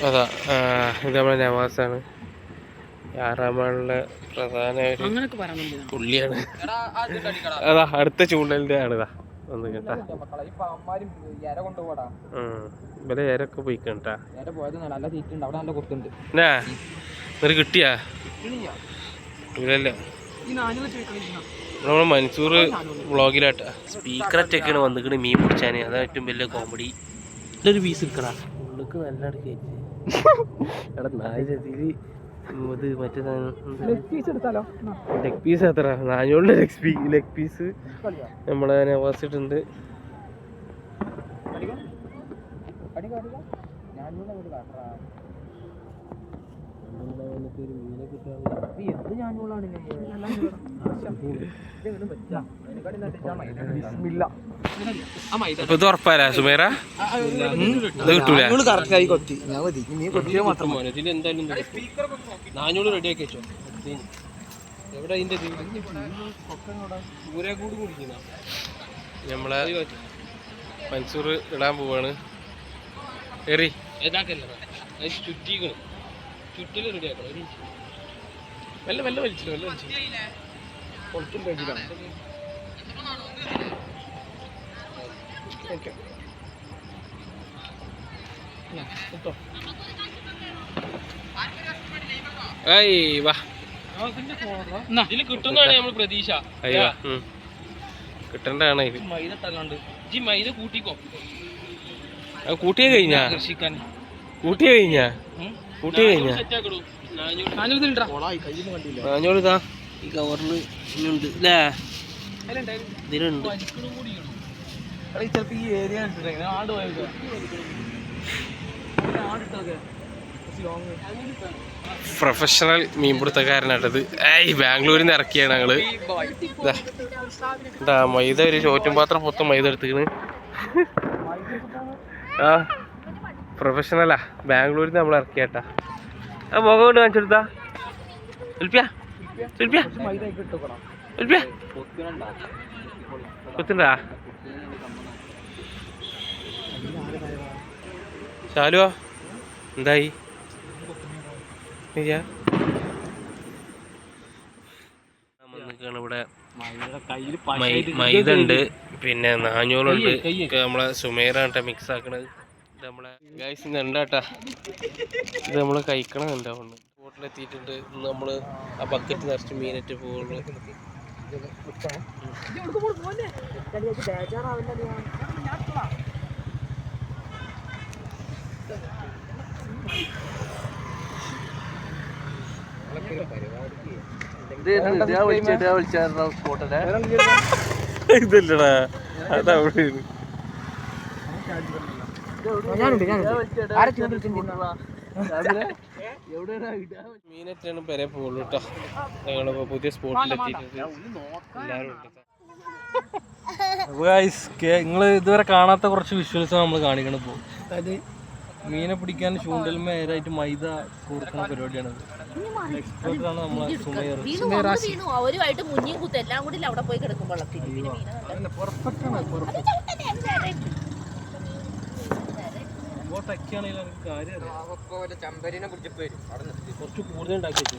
അതാ ഇത് നമ്മുടെ നവാസാണ്. യാറാമാളിലെ പ്രധാന ഒരു പുള്ളിയാണ്. അതാ അടുത്ത ചൂണ്ടലിന്റെ ആണിതാ ഒന്ന് കേട്ടാ. ഇവരെ ഏരൊക്കെ പോയിക്കണ്ടാ. നിനക്ക് കിട്ടിയാ ഇല്ലല്ലോ. നമ്മള് മൻസൂർ വ്ളോഗിലാട്ടാ സ്പീക്കറൊക്കെയാണ് വന്നിക്കണ് മീൻ പിടിച്ചാന്. അതാ ഏറ്റവും വലിയ കോമഡി. നല്ലൊരു പീസ് എടുക്കടാ ഉള്ളിക്ക് നല്ല എടാ നാല് ചതിയില് ഇത് മറ്റേ ലെഗ് പീസ് എത്ര 400 ലെഗ് പീസ് നമ്മളെ നവാസിട്ടുണ്ട്. ഇത് ഉറപ്പാരാ സുമേറ ഇത് കിട്ടൂല. ഇതിലെന്തായാലും 400 റെഡിയാക്കി വെച്ചോ. എവിടെ അതിന്റെ ഊരേക്കൂട് കുടിക്കുന്ന നമ്മളെ മൻസൂർ ഇടാൻ പോവാണ്. എറി ഇതാക്കല്ല ചുറ്റിക്കണം. ചുറ്റില് റെഡിയാക്കണം. വെല്ല വെല്ല വലിച്ചിട്ട് വെല്ല വലിച്ചു പൊളിച്ചും കഴിച്ചിട്ടാണ്. കിട്ടുന്നതാണ് നമ്മൾ പ്രതീക്ഷ. കിട്ടണ്ടാണ് മൈദ കൂട്ടിക്കോ. കൂട്ടിയ കഴിഞ്ഞാ കൂട്ടിയ കഴിഞ്ഞാ കൂട്ടിയ കഴിഞ്ഞാ 400 ഇതാ ഈ കവറില് ഉണ്ട് അല്ലേ? ഇതിലുണ്ട്. ചിലപ്പോ ഈ ഏരിയ പ്രൊഫഷണൽ മീൻപിടുത്തക്കാരനായിട്ടത്. ബാംഗ്ലൂരിൽ നിന്ന് ഇറക്കിയാണ് ഞങ്ങള്. ഇതാ മൈദ ഒരു ചോറ്റും പാത്രം മൊത്തം മൈദ എടുത്തിക്കണ്. ആ പ്രൊഫഷണലാ ബാംഗ്ലൂരിൽ നിന്ന് നമ്മൾ ഇറക്കിയാട്ടാ. ആ മുഖം കൊണ്ട് കാണിച്ചെടുത്താ കുത്തുണ്ടാ ശാലുവാ എന്തായി ഇവിടെ മൈദ ഉണ്ട്, പിന്നെ 400 ഉണ്ട്. നമ്മളെ സുമേറാട്ടാ മിക്സ് ആക്കണത്. ഇത് നമ്മളെ ഗൈസ് ഉണ്ടാട്ടാ. ഇത് നമ്മള് കഴിക്കണുണ്ടോ ബോട്ടിലെത്തിയിട്ടുണ്ട്. നമ്മള് ആ ബക്കറ്റ് നിറച്ച് മീനിട്ട് പോകുള്ളൂ. ഇതല്ലടാ അതവിടെ മീനറ്റാണ് പെരെ പോകുള്ളൂ കേട്ടോ. ഞങ്ങളിപ്പോ പുതിയ സ്പോട്ടിലെത്തിയിട്ടുണ്ട്. എല്ലാവരും ഉണ്ട്. നിങ്ങൾ ഇതുവരെ കാണാത്ത കുറച്ച് വിഷ്വൽസ് നമ്മൾ കാണിക്കണം ഇപ്പോൾ. അതായത് മീനെ പിടിക്കാൻ ചൂണ്ടൽമ നേരായിട്ട് മൈദ കൊടുക്കുന്ന പരിപാടിയാണ്. എക്സ്പേർട്ടാണ് നമ്മളെ അവരുമായിട്ട് മുന്നിയും കുത്തും എല്ലാം കൂടി അവിടെ പോയി കിടക്കും വെള്ളത്തിൽ. ചമ്പരിനെ പിടിച്ചപ്പോ കുറച്ച് കൂടുതൽ ഉണ്ടാക്കി വെച്ചു.